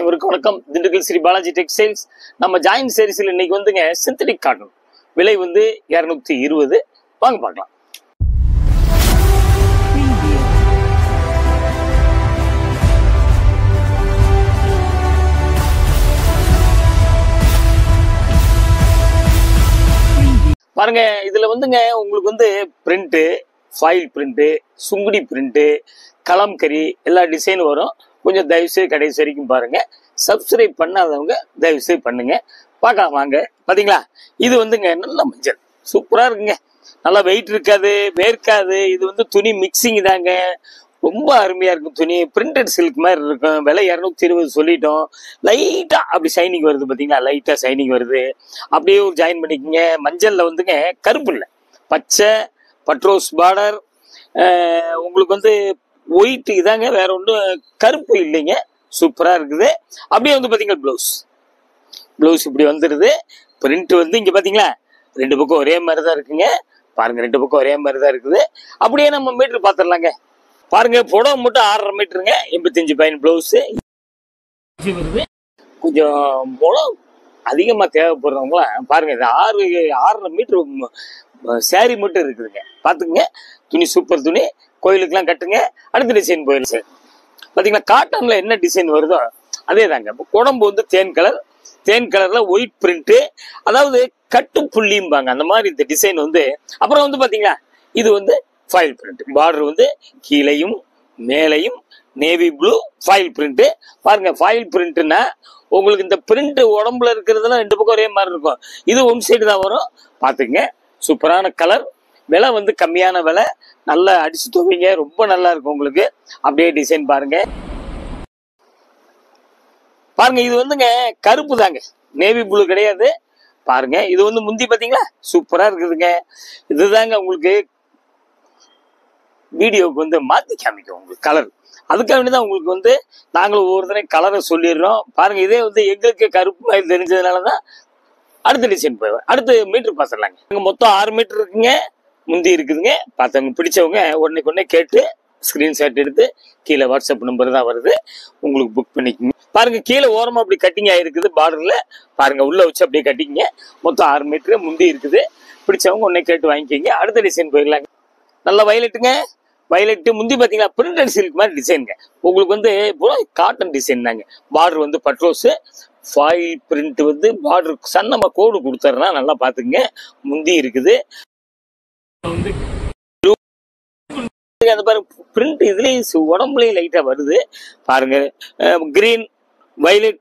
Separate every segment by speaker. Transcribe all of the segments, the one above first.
Speaker 1: அனைவருக்கும் வணக்கம். திண்டுக்கல் ஸ்ரீ பாலாஜி டெக்ஸ்டைல்ஸ். நம்ம ஜாயின் சீரிஸ்ல இன்னைக்கு வந்துங்க சிந்தட்டிக் காட்டன் விலை வந்து 220. வாங்க பார்க்கலாம். பாருங்க, இதுல வந்துங்க உங்களுக்கு வந்து print, foil print, Sungudi print, kalamkari எல்லா டிசைன் வரும். கொஞ்சம் தயவுசெய்து கடைசி வரைக்கும் பாருங்க. சப்ஸ்கிரைப் பண்ணாதவங்க தயவுசெய்து பண்ணுங்க. பார்க்கலாம் வாங்க. பாத்தீங்களா, இது வந்துங்க நல்ல மஞ்சள் சூப்பரா இருக்குங்க. நல்லா வெயிட் இருக்காது, வேர்க்காது. இது வந்து துணி மிக்சிங் தாங்க, ரொம்ப அருமையா இருக்கும். துணி பிரிண்டட் சில்க் மாதிரி இருக்கும். விலை 220 சொல்லிட்டோம். லைட்டா அப்படி சைனிங் வருது பாத்தீங்களா, லைட்டா சைனிங் வருது. அப்படியே ஒரு ஜாயின் பண்ணிக்கோங்க. மஞ்சள்ல வந்துங்க கருப்பு இல்லை, பச்சை பட்ரோஸ் பார்டர். உங்களுக்கு வந்து ஒயிட் இதாங்க, வேற ஒன்றும் கருப்பு இல்லைங்க. சூப்பரா இருக்குது. அப்படியே வந்து பாத்தீங்கன்னா பிளவுஸ் இப்படி வந்துருது. பிரிண்ட் வந்து இங்க பாத்தீங்களா ரெண்டு பக்கம் ஒரே மாதிரி தான் இருக்குங்க. பாருங்க, ரெண்டு பக்கம் ஒரே மாதிரி தான் இருக்குது. அப்படியே நம்ம மீட்டர் பாத்திரலாங்க. பாருங்க, புடவை மட்டும் 6.5 மீட்டருங்க, 85 பாயிண்ட் பிளவுஸ் வருது. கொஞ்சம் முளம் அதிகமா தேவைப்படுறவங்களாம் பாருங்க, இது 6.5 மீட்டர் சேரீ மட்டும் இருக்குதுங்க. பாத்துக்குங்க, துணி சூப்பர் துணி. கோயிலுக்கெல்லாம் கட்டுங்க. அடுத்த டிசைன் போயிடுச்சு. பாத்தீங்கன்னா காட்டன்ல என்ன டிசைன் வருதோ அதே தாங்க. உடம்பு வந்து தேன் கலர்ல ஒயிட் பிரிண்ட், அதாவது கட்டு புள்ளிம்பாங்க அந்த மாதிரி இந்த டிசைன் வந்து. அப்புறம் வந்து பாத்தீங்களா இது வந்து ஃபாயில் பிரிண்ட். பார்டர் வந்து கீழையும் மேலையும் நேவி ப்ளூ ஃபாயில் பிரிண்ட். பாருங்க, ஃபாயில் பிரிண்ட்னா உங்களுக்கு இந்த பிரிண்ட் உடம்புல இருக்கிறதுலாம் ரெண்டு பக்கம் ஒரே மாதிரி இருக்கும். இது ஒன் சைடு தான் வரும். பாத்துங்க, சூப்பரான கலர். விலை வந்து கம்மியான விலை. நல்லா அடிச்சு துவைங்க, ரொம்ப நல்லா இருக்கும் உங்களுக்கு. அப்படியே டிசைன் பாருங்க. பாருங்க, இது வந்துங்க கருப்பு தாங்க, நேவி ப்ளூ கிடையாது. பாருங்க, இது வந்து முந்தி பாத்தீங்களா சூப்பரா இருக்குதுங்க. இதுதாங்க உங்களுக்கு வீடியோவுக்கு வந்து மாத்தி காமிக்கும் உங்களுக்கு கலர். அதுக்காக வேண்டிதான் உங்களுக்கு வந்து நாங்களும் ஒவ்வொரு தடவை கலரை சொல்லிடுறோம். பாருங்க, இதே வந்து எங்களுக்கு கருப்பு மாதிரி தெரிஞ்சதுனாலதான் அடுத்த டிசைன் போய் அடுத்த மீட்டர் பார்த்துடலாங்க. மொத்தம் 6 மீட்டர் இருக்குங்க, முந்தி இருக்குதுங்க. பார்த்தவங்க பிடிச்சவங்க உடனே கேட்டு ஸ்கிரீன்ஷாட் எடுத்து கீழே வாட்ஸ்அப் நம்பர் தான் வருது, உங்களுக்கு புக் பண்ணிக்கோங்க. பாருங்க, கீழே ஓரமா அப்படி கட்டிங் ஆயிருக்குது பார்டர்ல. பாருங்க, உள்ள வச்சு அப்படியே கட்டிங்க. மொத்தம் 6 மீட்டர் முந்தி இருக்குது. பிடிச்சவங்க உடனே கேட்டு வாங்கிக்கிங்க. அடுத்த டிசைன் போயிடலாங்க. நல்லா வயலட்டுங்க. வயலட் முந்தி பாத்தீங்கன்னா பிரிண்டட் சில்க் மாதிரி டிசைனுங்க. உங்களுக்கு வந்து காட்டன் டிசைன் தாங்க. பார்டர் வந்து பட்ரோஸ், ஃபாயில் பிரிண்ட் வந்து பார்டர் சன்னமா கோடு கொடுத்துறனா நல்லா பாத்துங்க. முந்தி இருக்குது. அந்த பாருங்க பிரிண்ட் இதுலயும் உடம்புலயும் லைட்டா வருது. பாருங்க, கிரீன், வயலட்,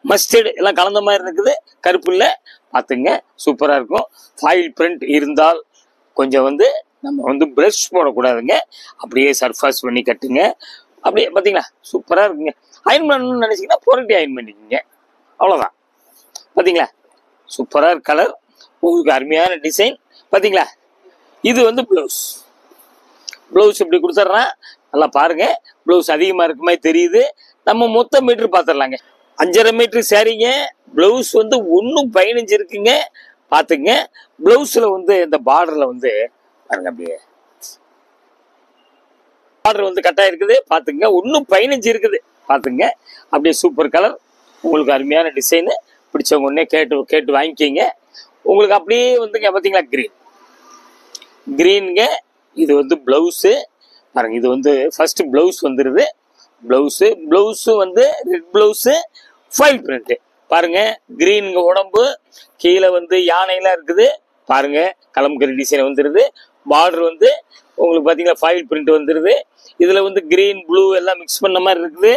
Speaker 1: மஸ்டர்ட் எல்லாம் கலந்த மாதிரி இருக்குது. கருப்பு இல்ல, பாத்துங்க சூப்பரா இருக்கும். ஃபாயில் பிரிண்ட் இருந்தால் கொஞ்சம் வந்து நம்ம வந்து பிரஷ் போடக்கூடாதுங்க. அப்படியே சர்ஃபாஸ் பண்ணி கட்டுங்க. அப்படியே பாத்தீங்களா சூப்பரா இருக்குங்க. அயன் பண்ணணும்னு நினைச்சீங்கன்னா புரட்டி அயன் பண்ணிக்கோங்க, அவ்வளவுதான். பாத்தீங்களா சூப்பரா கலர், உங்களுக்கு அருமையான டிசைன். பாத்தீங்களா, இது வந்து பிளவுஸ் இப்படி கொடுத்துட்றேன். நல்லா பாருங்க, பிளவுஸ் அதிகமா இருக்க மாதிரி தெரியுது. நம்ம மொத்த மீட்டர் பாத்துடலாங்க. 5.5 மீட்டர் சாரீங்க. பிளவுஸ் வந்து 1.15 இருக்குங்க. பாத்துங்க, பிளவுஸ்ல வந்து இந்த பார்டர்ல வந்து பாருங்க, அப்படியே பார்டர் வந்து கட்டா இருக்குது. பாத்துங்க, 1.15 இருக்குது. பாத்துங்க, அப்படியே சூப்பர் கலர், உங்களுக்கு அருமையான டிசைனு. பிடிச்சவங்க உடனே கேட்டு வாங்கிக்கிங்க. உங்களுக்கு அப்படியே வந்துங்க பாத்தீங்களா கிரீனுங்க. இது வந்து பிளவுஸ். பாருங்க, இது வந்து ஃபர்ஸ்ட் பிளவுஸ் வந்துருது. பிளவுஸ் வந்து ரெட் பிளவுஸ், ஃபாயில் பிரிண்ட். பாருங்க, கிரீனுங்க உடம்பு, கீழே வந்து யானையெல்லாம் இருக்குது. பாருங்க, கலம்கரி டிசைன் வந்துருது. பார்டர் வந்து உங்களுக்கு பாத்தீங்கன்னா ஃபாயில் பிரிண்ட் வந்துருது. இதுல வந்து கிரீன் ப்ளூ எல்லாம் மிக்ஸ் பண்ண மாதிரி இருக்குது.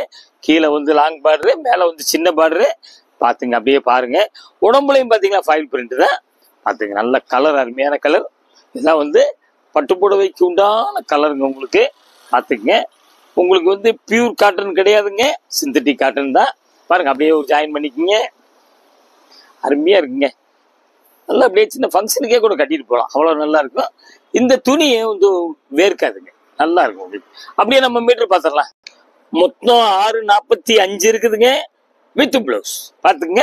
Speaker 1: கீழே வந்து லாங் பார்டரு, மேல வந்து சின்ன பார்டரு. பாத்துங்க, அப்படியே பாருங்க, உடம்புலையும் பாத்தீங்கன்னா ஃபாயில் பிரிண்ட் தான். பாத்துங்க, நல்ல கலர், அருமையான கலர். இதெல்லாம் வந்து பட்டுப்புடவைக்கு உண்டான கலருங்க உங்களுக்கு. பாத்துங்க, உங்களுக்கு வந்து பியூர் காட்டன் கிடையாதுங்க, சிந்தட்டிக் காட்டன் தான். பாருங்க, அப்படியே ஒரு ஜாயின் பண்ணிக்கோங்க. அருமையா இருக்குங்க. நல்லா அப்படியே சின்ன ஃபங்க்ஷனுக்கே கூட கட்டிட்டு போகலாம், அவ்வளவு நல்லா இருக்கும். இந்த துணியை வந்து வேர்க்காதுங்க, நல்லா இருக்கும் உங்களுக்கு. அப்படியே நம்ம மீட்டர் பார்த்துடலாம். மொத்தம் 6.45 இருக்குதுங்க வித் பிளவுஸ். பாத்துங்க,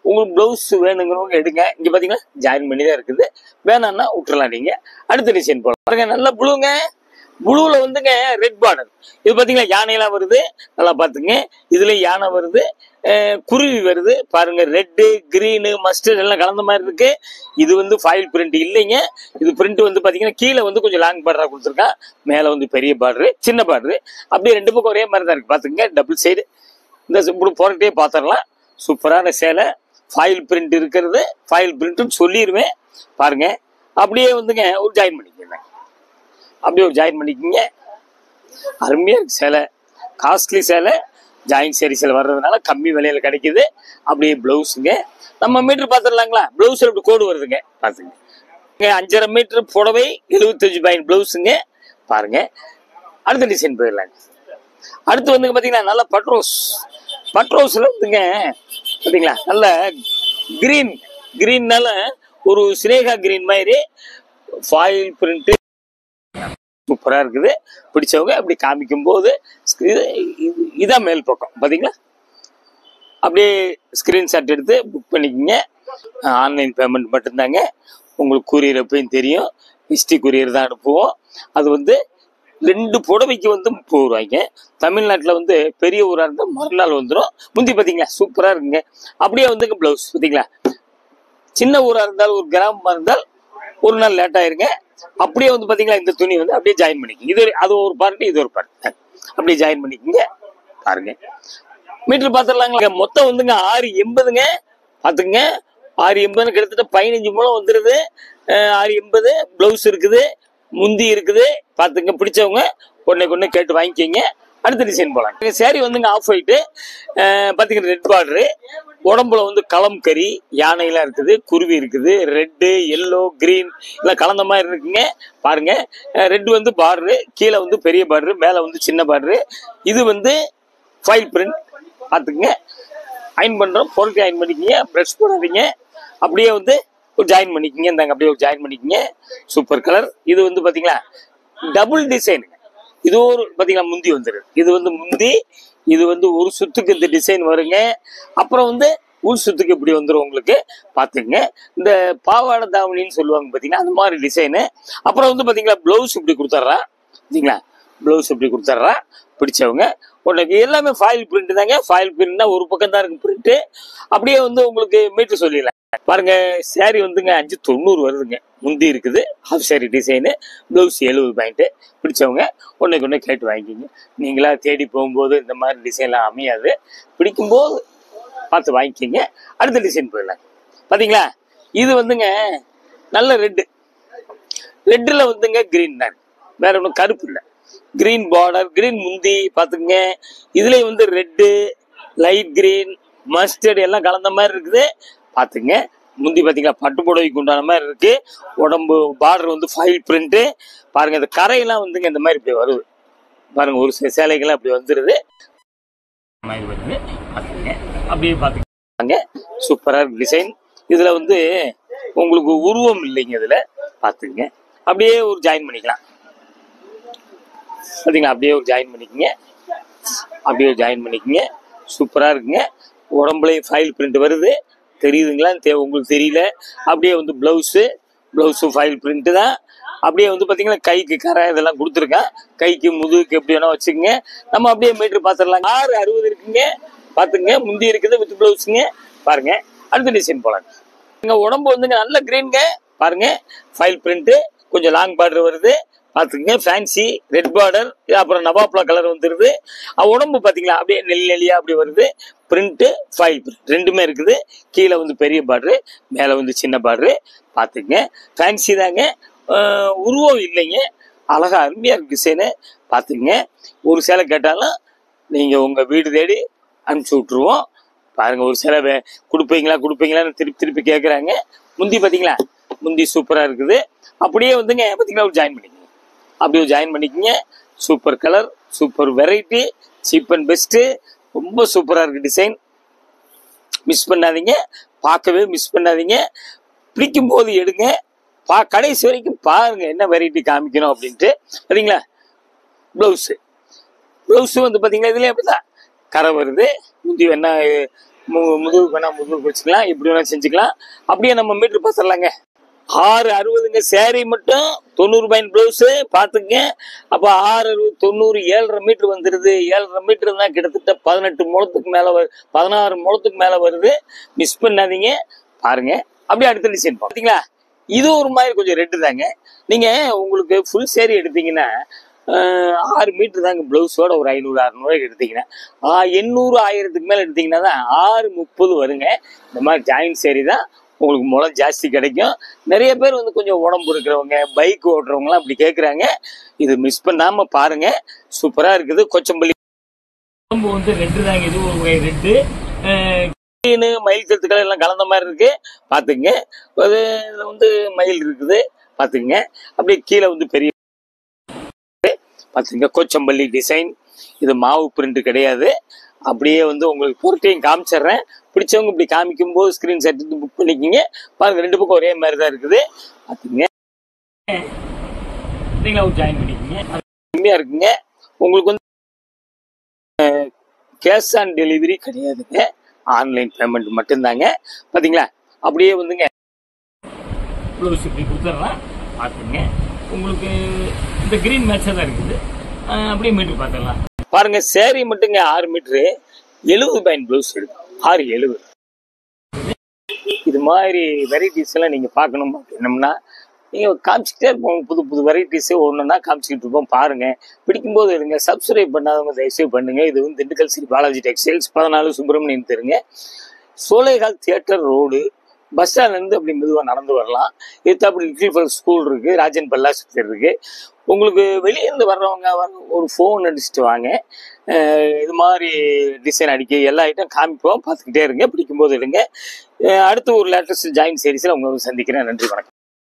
Speaker 1: உங்களுக்கு பிளவுஸ் வேணுங்கிறவங்க எடுங்க. இங்க பாத்தீங்கன்னா ஜாயின் பண்ணி தான் இருக்குது. வேணாம்னா விட்டுறலாம் நீங்க. அடுத்த டிசைன் போடலாம். பாருங்க, நல்ல ப்ளூங்க. ப்ளூல வந்துங்க ரெட் பார்டர். இது பாத்தீங்களா யானையெல்லாம் வருது, நல்லா பாத்துங்க. இதுல யானை வருது, குருவி வருது பாருங்க. ரெட்டு, கிரீனு, மஸ்டர்ட் எல்லாம் கலந்த மாதிரி இருக்கு. இது வந்து ஃபாயில் பிரிண்ட் இல்லைங்க. இது பிரிண்ட் வந்து பாத்தீங்கன்னா கீழே வந்து கொஞ்சம் லாங் பார்டரா கொடுத்துருக்கான், மேல வந்து பெரிய பார்டரு, சின்ன பார்டரு, அப்படியே ரெண்டு பக்கம் ஒரே மாதிரி தான் இருக்கு பாத்துங்க. டபுள் சைடு இந்த இப்படி போறட்டே பாத்திரலாம். சூப்பரான சேலை, ஃபாயில் பிரிண்ட் இருக்கிறது. ஃபாயில் பிரிண்ட் சொல்லிடுவேன் பாருங்க. அப்படியே வந்துங்க ஒரு ஜாயின் பண்ணிக்கங்க, அப்படியே ஒரு ஜாயின் பண்ணிக்கோங்க. அருமையா இருக்கு சேலை, காஸ்ட்லி சேலை, ஜாயின் சாரீஸ்ல வர்றதுனால கம்மி விலையில கிடைக்குது. அப்படியே பிளவுஸுங்க நம்ம மீட்டர் பாத்துடலாங்களா. பிளவுஸ்ல இப்படி கோடு வருதுங்க பாத்துங்க. 5.5 மீட்டர் புடவை, 75 பாயிண்ட் பிளவுஸுங்க பாருங்க. அடுத்த டிசைன் போயிடலாங்க. அடுத்து வந்து பாத்தீங்கன்னா நல்ல பட்ரோஸ். பட்ரோஸ்ல வந்துங்க பாத்தீங்களா நல்ல கிரீன், கிரீன்னால ஒரு சினேகா கிரீன் மாதிரி ஃபாயில் பிரிண்ட் சூப்பரா இருக்குது. பிடிச்சவங்க அப்படி காமிக்கும் போது இதான் மேல் பக்கம் பாத்தீங்களா. அப்படியே ஸ்கிரீன்ஷாட் எடுத்து புக் பண்ணிக்கோங்க. ஆன்லைன் பேமெண்ட் மட்டும்தாங்க. உங்களுக்கு கூரியர் எப்பயும் தெரியும், ஹிஸ்டி கூரியர் தான் அனுப்புவோம். அது வந்து 2 புடவைக்கு வந்து 30 ரூபாய்ங்க. தமிழ்நாட்டில் வந்து பெரிய ஊரா இருந்தால் மறுநாள் வந்துடும். முந்தி பாத்தீங்களா சூப்பரா இருக்குங்க. அப்படியே வந்து பிளவுஸ் பாத்தீங்களா. சின்ன ஊரா இருந்தால், ஒரு கிராமமா இருந்தால் ஒரு நாள் லேட் ஆயிருங்க. அப்படியே வந்து பாத்தீங்களா இந்த துணி வந்து அப்படியே ஜாயின் பண்ணிக்கங்க. இது அது ஒரு பார்ட், இது ஒரு பார்ட், அப்படியே ஜாயின் பண்ணிக்கங்க பாருங்க. மீட்டர் பாத்துடலாங்களா. மொத்தம் வந்துங்க 680ங்க பாத்துங்க. 680 கிட்டத்தட்ட 15 மூலம் வந்துருது. 680 பிளவுஸ் இருக்குது, முந்தி இருக்குது பாத்துங்க. பிடிச்சவங்க ஒண்ணு கேட்டு வாங்கிக்கோங்க. அடுத்த டிசைன் போலாம். சேரீ வந்துங்க ஆஃப் ஒயிட் பாத்தீங்கன்னா ரெட் பார்டரு, உடம்புல வந்து களம் கறி, யானையெல்லாம் இருக்குது, குருவி இருக்குது, ரெட்டு, எல்லோ, கிரீன் எல்லாம் கலந்த மாதிரி இருக்குங்க பாருங்க. ரெட் வந்து பார்டரு, கீழே வந்து பெரிய பார்டரு, மேல வந்து சின்ன பார்டரு. இது வந்து ஃபைல் பிரிண்ட் பாத்துங்க. அயன் பண்றோம், பொருட்கள் அயன் பண்ணிக்கங்க, பிரஷ் போடாதீங்க. அப்படியே வந்து ஒரு ஜாயின் பண்ணிக்கங்க. இந்தாங்க அப்படியே ஒரு ஜாயின் பண்ணிக்கங்க. Super colour. இது வந்து பாத்தீங்களா டபுள் டிசைன். இது ஒரு பாத்தீங்களா முந்தி வந்துருது. இது வந்து முந்தி, இது வந்து ஒரு சுத்துக்கு இந்த டிசைன் வருங்க. அப்புறம் வந்து உள் சுத்துக்கு இப்படி வந்துடும் உங்களுக்கு பாத்துங்க. இந்த பாவாடை தாவணின்னு சொல்லுவாங்க பாத்தீங்கன்னா அந்த மாதிரி டிசைனு. அப்புறம் வந்து பாத்தீங்களா பிளவுஸ் இப்படி கொடுத்துட்றான் பாத்தீங்களா. பிளவுஸ் இப்படி கொடுத்துட்றான். பிடிச்சவங்க உனக்கு எல்லாமே ஃபாயில் பிரிண்ட் தாங்க. ஃபாயில் பிரிண்ட்னா ஒரு பக்கம் தான் இருக்கு பிரிண்ட். அப்படியே வந்து உங்களுக்கு மீட்டர் சொல்லிடலாம் பாருங்க. சேரீ வந்துங்க 590 வருதுங்க. முந்தி இருக்குது half sari design, blouse 70 point. பிடிச்சவங்க ஒன்றுக்கு கேட்டு வாங்கிக்கிங்க. நீங்களா தேடி போகும்போது இந்த மாதிரி டிசைன்லாம் அமையாது, பிடிக்கும்போது பார்த்து வாங்கிக்கிங்க. அடுத்த டிசைன் போயிடலாம் பாத்தீங்களா. இது வந்துங்க நல்ல ரெட்டு, ரெட்டுல வந்துங்க கிரீன் தான், வேற ஒன்றும் கருப்பு இல்லை. கிரீன் பார்டர், கிரீன் முந்தி பாத்துங்க. இதுல வந்து ரெட்டு, லைட் கிரீன், மஸ்டர்ட் எல்லாம் கலந்த மாதிரி இருக்குது பாத்துங்க. முந்தி பாத்தீங்களா பட்டு புடவைக்கு உண்டான மாதிரி இருக்கு. உடம்பு பார்டர் வந்து ஃபைல் பிரிண்ட் பாருங்க. இந்த கரையெல்லாம் வந்துங்க இந்த மாதிரி இப்படி வருது பாருங்க. ஒரு சேலைகள்லாம் இப்படி வந்துருது வருது பாத்துங்க. அப்படியே பாத்துங்க சூப்பரா டிசைன். இதுல வந்து உங்களுக்கு உருவம் இல்லைங்க இதுல பாத்துங்க. அப்படியே ஒரு ஜாயின் பண்ணிக்கலாம் பாத்தீங்களா. அப்படியே ஒரு ஜாயின் பண்ணிக்கங்க, அப்படியே ஒரு ஜாயின் பண்ணிக்கங்க. சூப்பரா இருக்குங்க. உடம்புலயும் ஃபைல் பிரிண்ட் வருது, தெரியுதுங்களா உங்களுக்கு தெரியல. அப்படியே வந்து பிளவுஸும் ஃபைல் பிரிண்ட் தான். அப்படியே வந்து பாத்தீங்கன்னா கைக்கு கரை இதெல்லாம் கொடுத்துருக்கேன். கைக்கு முதுகுக்கு எப்படி வேணா வச்சுக்கோங்க. நம்ம அப்படியே மீட்டர் பாத்துடலாம். 660 இருக்குங்க பாத்துங்க. முந்தி இருக்குது வித் பிளவுஸுங்க பாருங்க. அடுத்த டிசைன் போலாங்க. உடம்பு வந்துங்க நல்ல கிரீனுங்க பாருங்க. ஃபைல் பிரிண்ட், கொஞ்சம் லாங் பார்டர் வருது பாத்துங்க. ஃபேன்சி ரெட் பார்டர், அப்புறம் நவாப்லா கலர் வந்துருது. உடம்பு பாத்தீங்களா அப்படியே நெல்லியா அப்படி வருது. பிரிண்ட், ஃபைல் பிரிண்ட் ரெண்டுமே இருக்குது. கீழே வந்து பெரிய பார்டரு, மேல வந்து சின்ன பார்டரு பாத்துங்க. ஃபேன்சி தாங்க, உருவம் இல்லைங்க. அழகா அருமையா இருக்கு டிசைனு பாத்துங்க. ஒரு சேலை கேட்டாலும் நீங்க உங்க வீடு தேடி அனுப்பிச்சு விட்டுருவோம் பாருங்க. ஒரு சேலை கொடுப்பீங்களான்னு திருப்பி கேட்குறாங்க. முந்தி பாத்தீங்களா, முந்தி சூப்பரா இருக்குது. அப்படியே வந்துங்க பாத்தீங்களா ஒரு ஜாயின் பண்ணிக்கங்க. அப்படியே ஜாயின் பண்ணிக்கங்க. Super colour, super variety, cheap and best. ரொம்ப சூப்பரா இருக்கு டிசைன். மிஸ் பண்ணாதீங்க, பார்க்கவே மிஸ் பண்ணாதீங்க. பிடிக்கும் போது எடுங்க, கடைசி வரைக்கும் பாருங்க என்ன வெரைட்டி காமிக்கணும் அப்படின்ட்டு பாத்தீங்களா. பிளவுஸ் வந்து பாத்தீங்களா இதுல அப்படிதான் கரை வருது. முந்தி வேணா முதுகு வச்சுக்கலாம், எப்படி வேணா செஞ்சுக்கலாம். அப்படியே நம்ம மீட்டர் பாத்துடலாங்க. 660ங்க சேரீ மட்டும் 90 ரூபாய் பிளவுஸ் பாத்துங்க. அப்ப 660 90 7.5 மீட்டர் வந்துருது. 7.5 மீட்டர் தான் கிட்டத்தட்ட 18 முழத்துக்கு மேல 16 முழத்துக்கு மேல வருது. மிஸ் பண்ணாதீங்க, பாருங்க. அப்படியே அடுத்த டிசைன் பாத்தீங்களா, இது ஒரு மாதிரி கொஞ்சம் ரெட்டு தாங்க. நீங்க உங்களுக்கு ஃபுல் சேரீ எடுத்தீங்கன்னா 6 மீட்டர் தாங்க பிளவுஸோட ஒரு 500 600 எடுத்தீங்கன்னா 800 1000க்கு மேல எடுத்தீங்கன்னா தான் 630 வருங்க. இந்த மாதிரி ஜாயின் சேரீ தான் உங்களுக்கு முளம் ஜாஸ்தி கிடைக்கும். நிறைய பேர் வந்து கொஞ்சம் உடம்பு இருக்கிறவங்க, பைக் ஓட்டுறவங்கலாம் அப்படி கேட்குறாங்க. இது மிஸ் பண்ணாம பாருங்க, சூப்பரா இருக்குது. கொச்சம்பள்ளி உடம்பு வந்து ரெட்டு தாங்க, இது ஒரு வகை ரெட்டு. மயில் கருத்துக்கள் எல்லாம் கலந்த மாதிரி இருக்கு, பாத்துங்க. இதுல வந்து மயில் இருக்குது, பாத்துங்க. அப்படியே கீழே வந்து பெரிய பாத்துங்க கொச்சம்பள்ளி டிசைன். இது மாவு பிரிண்ட் கிடையாது. அப்படியே வந்து உங்களுக்கு பொருட்டையும் காமிச்சிடுறேன். பிடிச்சவங்க இப்படி காமிக்கும் போது ஸ்கிரீன்ஷாட் எடுத்து புக் பண்ணிக்கிங்க. பாருங்க, ரெண்டு பக்கம் ஒரே மாதிரி தான் இருக்குது. பாத்துங்க, ஜாயின் பண்ணிக்கிங்க. கம்மியா இருக்குங்க. உங்களுக்கு வந்து கேஷ் ஆன் டெலிவரி கிடையாதுங்க, ஆன்லைன் பேமெண்ட் மட்டும்தாங்க. பாத்தீங்களா, அப்படியே வந்துங்க ப்ளவுஸ் இப்படி கொடுத்துட்றேன். பார்த்துங்க, உங்களுக்கு இந்த கிரீன் மேட்சாக தான் இருக்குது. அப்படியே மீட்டர் பார்த்துடலாம். பாருங்க, சேரீ மட்டுங்க 6 மீட்டரு 70 பாயிண்ட் ப்ளவுஸ் இருக்கு. 670. இது மாதிரி வெரைட்டிஸ் எல்லாம் நீங்க பார்க்கணும் அப்படின்னம்னா நீங்க காமிச்சிக்கிட்டே இருப்போம். புது புது வெரைட்டிஸ் ஒன்றுன்னா காமிச்சிக்கிட்டு இருப்போம். பாருங்க, பிடிக்கும்போது இருங்க. சப்ஸ்கிரைப் பண்ணாதவங்க தயவுசெய்து பண்ணுங்க. இது வந்து திண்டுக்கல் ஸ்ரீ பாலாஜி டெக்ஸ்டைல்ஸ் 14 சுப்பிரமணியன் தெருங்க, சோலைகால் தியேட்டர் ரோடு, பஸ் ஸ்டாண்ட்ல இருந்து அப்படி மெதுவாக நடந்து வரலாம். இது அப்படி லிட்டில் ஸ்கூல் இருக்கு, ராஜன் பல்லாஸ்பத்திரி இருக்கு. உங்களுக்கு வெளியிருந்து வர்றவங்க ஒரு ஃபோன் அடிச்சுட்டு வாங்க. இது மாதிரி டிசைன் அடிக்க எல்லா ஐட்டம் காமிப்போம், பார்த்துக்கிட்டே இருங்க. பிடிக்கும்போது இருங்க. அடுத்து ஒரு லேட்டஸ்ட் ஜாயின் சீரிஸில் உங்களை சந்திக்கிறேன். நன்றி, வணக்கம்.